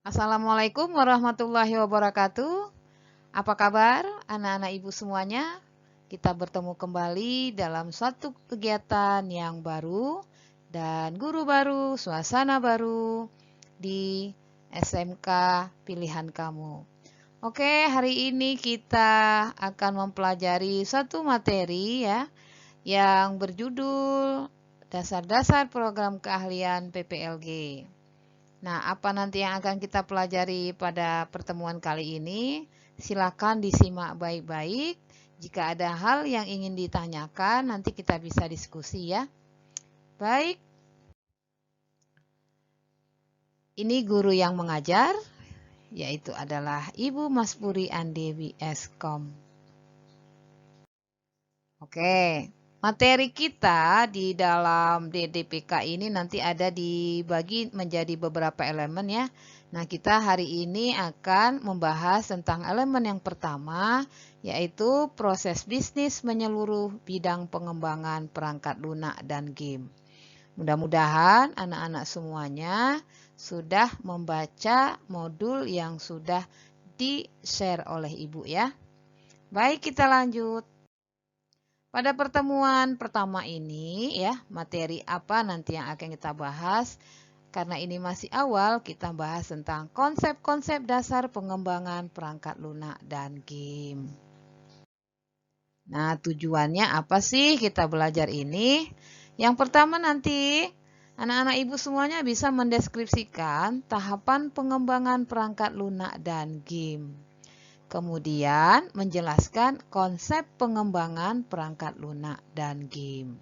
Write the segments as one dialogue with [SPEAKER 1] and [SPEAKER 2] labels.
[SPEAKER 1] Assalamualaikum warahmatullahi wabarakatuh. Apa kabar anak-anak ibu semuanya? Kita bertemu kembali dalam suatu kegiatan yang baru dan guru baru, suasana baru di SMK pilihan kamu. Oke, hari ini kita akan mempelajari suatu materi ya yang berjudul Dasar-dasar Program Keahlian PPLG. Nah, apa nanti yang akan kita pelajari pada pertemuan kali ini? Silakan disimak baik-baik. Jika ada hal yang ingin ditanyakan, nanti kita bisa diskusi ya. Baik, ini guru yang mengajar, yaitu adalah Ibu Maspuri Andewi Eskom. Oke, materi kita di dalam DDPK ini nanti ada dibagi menjadi beberapa elemen ya. Nah, kita hari ini akan membahas tentang elemen yang pertama, yaitu proses bisnis menyeluruh bidang pengembangan perangkat lunak dan game. Mudah-mudahan anak-anak semuanya sudah membaca modul yang sudah di-share oleh Ibu ya. Baik, kita lanjut. Pada pertemuan pertama ini ya, materi apa nanti yang akan kita bahas? Karena ini masih awal, kita bahas tentang konsep-konsep dasar pengembangan perangkat lunak dan game. Nah, tujuannya apa sih kita belajar ini? Yang pertama nanti, anak-anak ibu semuanya bisa mendeskripsikan tahapan pengembangan perangkat lunak dan game. Kemudian menjelaskan konsep pengembangan perangkat lunak dan game.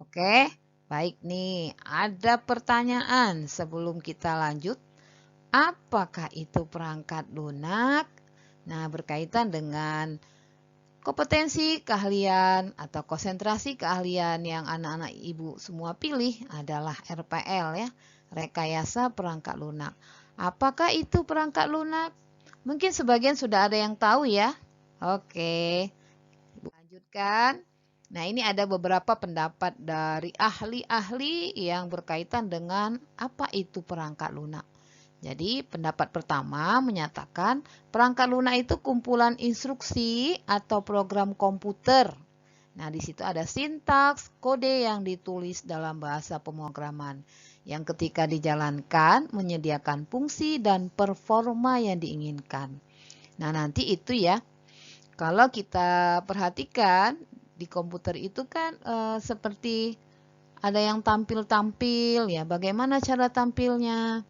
[SPEAKER 1] Oke, baik nih. Ada pertanyaan sebelum kita lanjut. Apakah itu perangkat lunak? Nah, berkaitan dengan kompetensi keahlian atau konsentrasi keahlian yang anak-anak ibu semua pilih adalah RPL ya, rekayasa perangkat lunak. Apakah itu perangkat lunak? Mungkin sebagian sudah ada yang tahu ya. Oke, lanjutkan. Nah, ini ada beberapa pendapat dari ahli-ahli yang berkaitan dengan apa itu perangkat lunak. Jadi, pendapat pertama menyatakan perangkat lunak itu kumpulan instruksi atau program komputer. Nah, di situ ada sintaks, kode yang ditulis dalam bahasa pemrograman yang ketika dijalankan menyediakan fungsi dan performa yang diinginkan. Nah, nanti itu ya, kalau kita perhatikan di komputer itu kan seperti ada yang tampil-tampil ya, bagaimana cara tampilnya.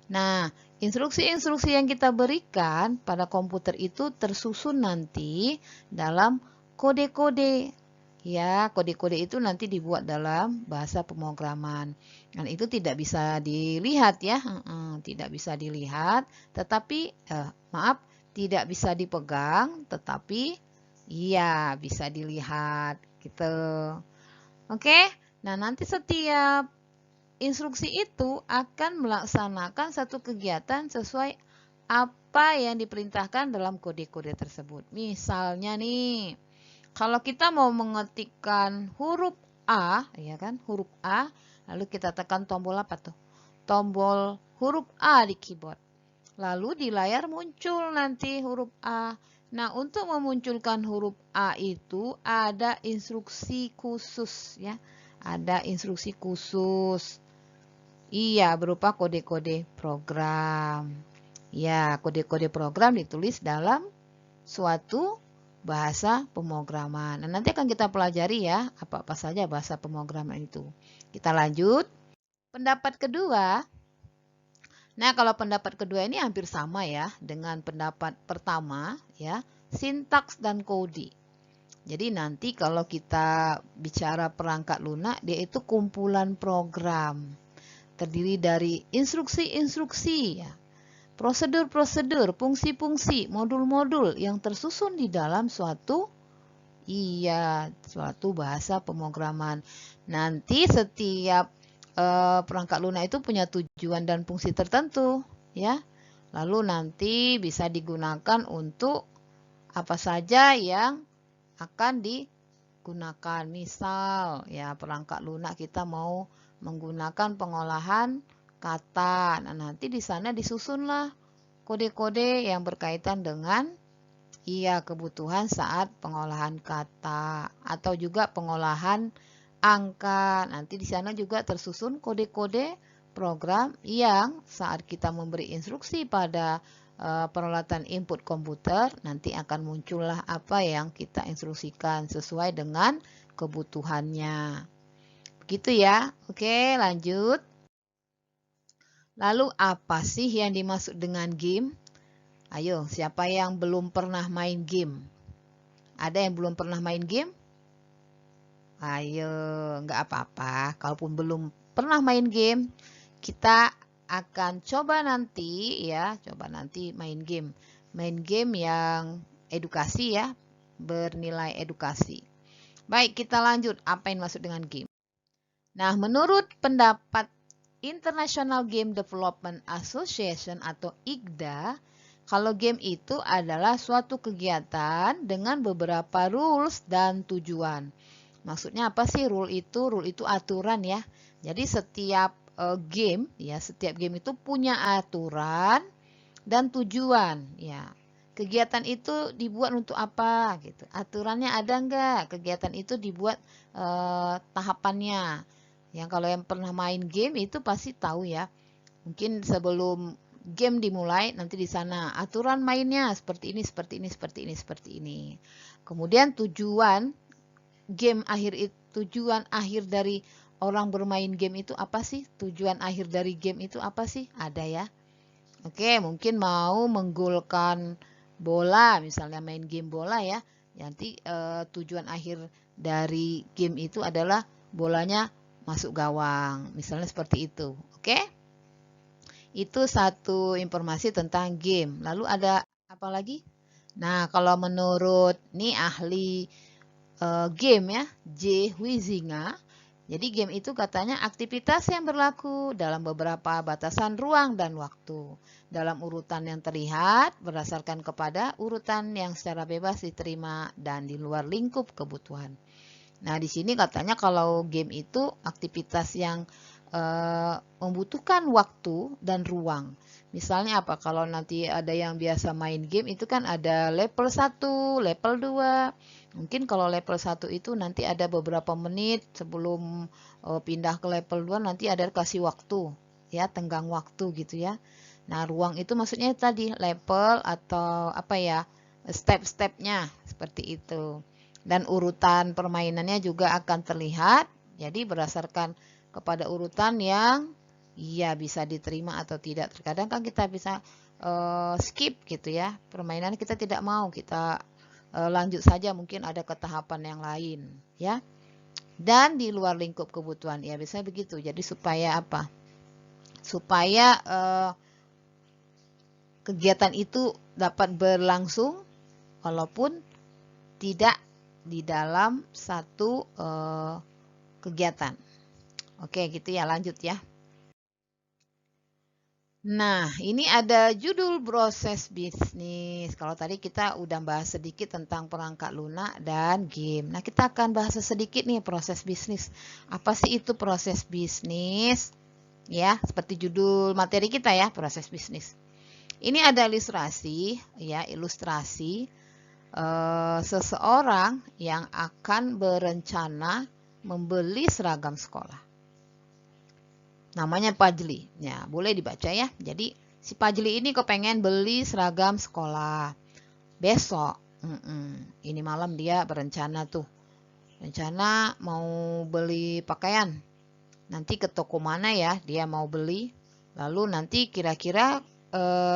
[SPEAKER 1] Nah, instruksi-instruksi yang kita berikan pada komputer itu tersusun nanti dalam kode-kode. Ya, kode-kode itu nanti dibuat dalam bahasa pemrograman. Dan itu tidak bisa dilihat ya, tidak bisa dilihat, tetapi tidak bisa dipegang, tetapi iya bisa dilihat gitu. Oke, nah nanti setiap instruksi itu akan melaksanakan satu kegiatan sesuai apa yang diperintahkan dalam kode-kode tersebut. Misalnya nih, kalau kita mau mengetikkan huruf A, ya kan, huruf A, lalu kita tekan tombol apa tuh? Tombol huruf A di keyboard. Lalu di layar muncul nanti huruf A. Nah, untuk memunculkan huruf A itu ada instruksi khusus ya. Ada instruksi khusus. Iya, berupa kode-kode program. Ya, kode-kode program ditulis dalam suatu bahasa pemrograman. Nah, nanti akan kita pelajari ya, apa-apa saja bahasa pemrograman itu. Kita lanjut. Pendapat kedua. Nah, kalau pendapat kedua ini hampir sama ya dengan pendapat pertama ya, sintaks dan kode. Jadi nanti kalau kita bicara perangkat lunak, dia itu kumpulan program. Terdiri dari instruksi-instruksi ya, prosedur-prosedur, fungsi-fungsi, modul-modul yang tersusun di dalam suatu bahasa pemrograman. Nanti setiap perangkat lunak itu punya tujuan dan fungsi tertentu ya. Lalu nanti bisa digunakan untuk apa saja yang akan digunakan. Misal ya perangkat lunak kita mau menggunakan pengolahan kata. Nah, nanti di sana disusunlah kode-kode yang berkaitan dengan kebutuhan saat pengolahan kata atau juga pengolahan angka. Nanti di sana juga tersusun kode-kode program yang saat kita memberi instruksi pada peralatan input komputer, nanti akan muncullah apa yang kita instruksikan sesuai dengan kebutuhannya. Begitu ya. Oke, lanjut. Lalu apa sih yang dimaksud dengan game? Ayo, siapa yang belum pernah main game? Ada yang belum pernah main game? Ayo, nggak apa-apa. Kalaupun belum pernah main game, kita akan coba nanti ya, main game. Main game yang edukasi ya, bernilai edukasi. Baik, kita lanjut. Apa yang maksud dengan game? Nah, menurut pendapat International Game Development Association atau IGDA, kalau game itu adalah suatu kegiatan dengan beberapa rules dan tujuan. Maksudnya apa sih rule itu? Rule itu aturan ya. Jadi setiap game itu punya aturan dan tujuan ya. Kegiatan itu dibuat untuk apa gitu. Aturannya ada enggak? Kegiatan itu dibuat tahapannya. Yang kalau yang pernah main game itu pasti tahu ya. Mungkin sebelum game dimulai nanti di sana aturan mainnya seperti ini, seperti ini, seperti ini, seperti ini. Kemudian tujuan akhir dari orang bermain game itu apa sih? Tujuan akhir dari game itu apa sih? Ada ya. Oke, mungkin mau menggolkan bola, misalnya main game bola ya. Nanti tujuan akhir dari game itu adalah bolanya masuk gawang, misalnya seperti itu. Oke? Itu satu informasi tentang game. Lalu ada apa lagi? Nah, kalau menurut nih ahli game ya, J. Huizinga. Jadi game itu katanya aktivitas yang berlaku dalam beberapa batasan ruang dan waktu. Dalam urutan yang terlihat berdasarkan kepada urutan yang secara bebas diterima dan di luar lingkup kebutuhan. Nah, di sini katanya kalau game itu aktivitas yang membutuhkan waktu dan ruang. Misalnya apa? Kalau nanti ada yang biasa main game itu kan ada level 1, level 2. Mungkin kalau level 1 itu nanti ada beberapa menit sebelum pindah ke level 2 nanti ada kasih waktu. Ya, tenggang waktu gitu ya. Nah, ruang itu maksudnya tadi level atau apa ya? Step-stepnya seperti itu. Dan urutan permainannya juga akan terlihat. Jadi berdasarkan kepada urutan yang bisa diterima atau tidak. Terkadang kan kita bisa skip gitu ya. Permainan kita tidak mau, kita lanjut saja, mungkin ada ketahapan yang lain ya. Dan di luar lingkup kebutuhan ya biasanya begitu. Jadi supaya apa? Supaya kegiatan itu dapat berlangsung walaupun tidak di dalam satu kegiatan. Oke, gitu ya, lanjut ya. Nah, ini ada judul proses bisnis. Kalau tadi kita udah bahas sedikit tentang perangkat lunak dan game. Nah, kita akan bahas sedikit nih proses bisnis. Apa sih itu proses bisnis? Ya, seperti judul materi kita ya, proses bisnis. Ini ada ilustrasi, ya, ilustrasi seseorang yang akan berencana membeli seragam sekolah. Namanya Pajli. Ya, boleh dibaca ya. Jadi si Pajli ini kepengen beli seragam sekolah. Besok, ini malam dia berencana tuh. Rencana mau beli pakaian. Nanti ke toko mana ya dia mau beli. Lalu nanti kira-kira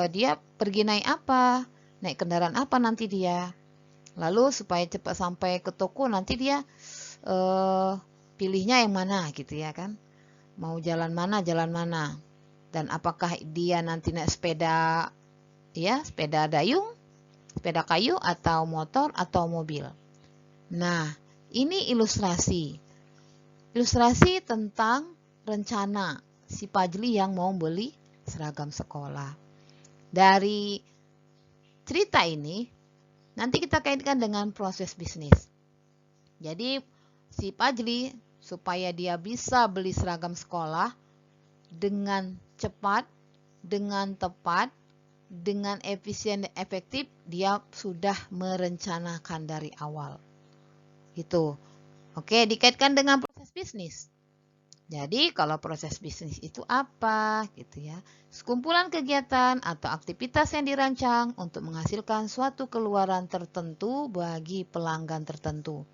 [SPEAKER 1] dia pergi naik apa? Naik kendaraan apa nanti dia? Lalu supaya cepat sampai ke toko nanti dia pilihnya yang mana gitu ya kan. Mau jalan mana, dan apakah dia nanti naik sepeda ya, sepeda dayung, sepeda kayu atau motor atau mobil. Nah, ini ilustrasi tentang rencana si Pajli yang mau beli seragam sekolah. Dari cerita ini nanti kita kaitkan dengan proses bisnis. Jadi si Pajli supaya dia bisa beli seragam sekolah dengan cepat, dengan tepat, dengan efisien dan efektif, dia sudah merencanakan dari awal. Gitu. Oke, dikaitkan dengan proses bisnis. Jadi kalau proses bisnis itu apa gitu ya? Sekumpulan kegiatan atau aktivitas yang dirancang untuk menghasilkan suatu keluaran tertentu bagi pelanggan tertentu.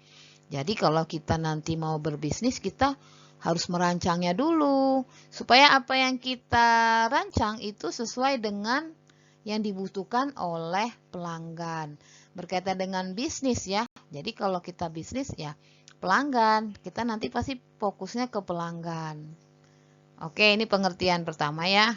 [SPEAKER 1] Jadi kalau kita nanti mau berbisnis, kita harus merancangnya dulu supaya apa yang kita rancang itu sesuai dengan yang dibutuhkan oleh pelanggan. Berkaitan dengan bisnis ya. Jadi kalau kita bisnis ya pelanggan, kita nanti pasti fokusnya ke pelanggan. Oke, ini pengertian pertama ya.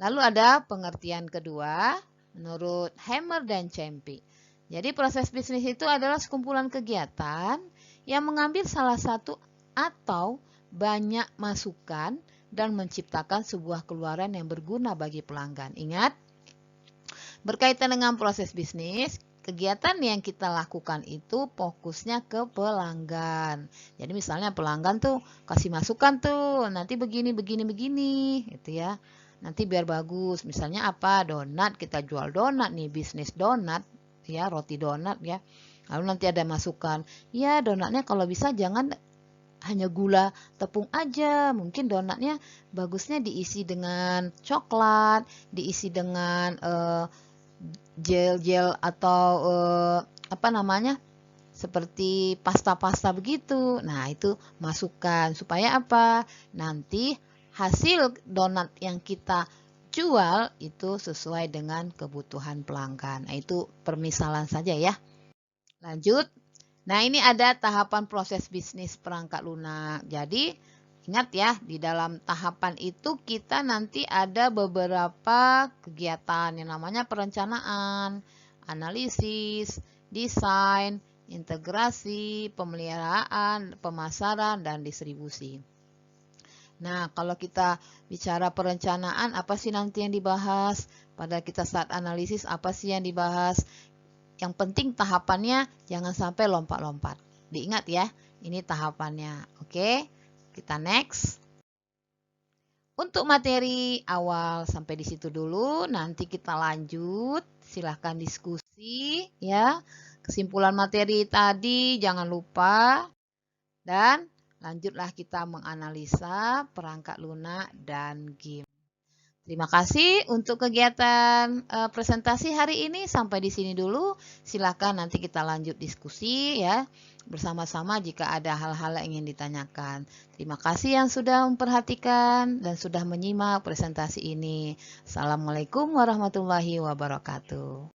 [SPEAKER 1] Lalu ada pengertian kedua menurut Hammer dan Cempey. Jadi proses bisnis itu adalah sekumpulan kegiatan yang mengambil salah satu atau banyak masukan dan menciptakan sebuah keluaran yang berguna bagi pelanggan. Ingat, berkaitan dengan proses bisnis, kegiatan yang kita lakukan itu fokusnya ke pelanggan. Jadi misalnya pelanggan tuh kasih masukan tuh, nanti begini, gitu ya. Nanti biar bagus. Misalnya apa? Donat, kita jual donat nih, bisnis donat, ya, roti donat ya. Lalu nanti ada masukan, ya donatnya kalau bisa jangan hanya gula tepung aja. Mungkin donatnya bagusnya diisi dengan coklat, diisi dengan gel-gel atau apa namanya, seperti pasta-pasta begitu. Nah, itu masukan supaya apa? Nanti hasil donat yang kita jual itu sesuai dengan kebutuhan pelanggan. Nah, itu permisalan saja ya. Lanjut. Nah, ini ada tahapan proses bisnis perangkat lunak. Jadi, ingat ya, di dalam tahapan itu kita nanti ada beberapa kegiatan yang namanya perencanaan, analisis, desain, integrasi, pemeliharaan, pemasaran, dan distribusi. Nah, kalau kita bicara perencanaan, apa sih nanti yang dibahas? Pada kita saat analisis, apa sih yang dibahas? Yang penting tahapannya jangan sampai lompat-lompat. Diingat ya, ini tahapannya. Oke, kita next. Untuk materi awal sampai di situ dulu, nanti kita lanjut. Silahkan diskusi ya. Kesimpulan materi tadi jangan lupa. Dan lanjutlah kita menganalisa perangkat lunak dan game. Terima kasih untuk kegiatan presentasi hari ini. Sampai di sini dulu. Silakan nanti kita lanjut diskusi ya bersama-sama jika ada hal-hal yang ingin ditanyakan. Terima kasih yang sudah memperhatikan dan sudah menyimak presentasi ini. Assalamualaikum warahmatullahi wabarakatuh.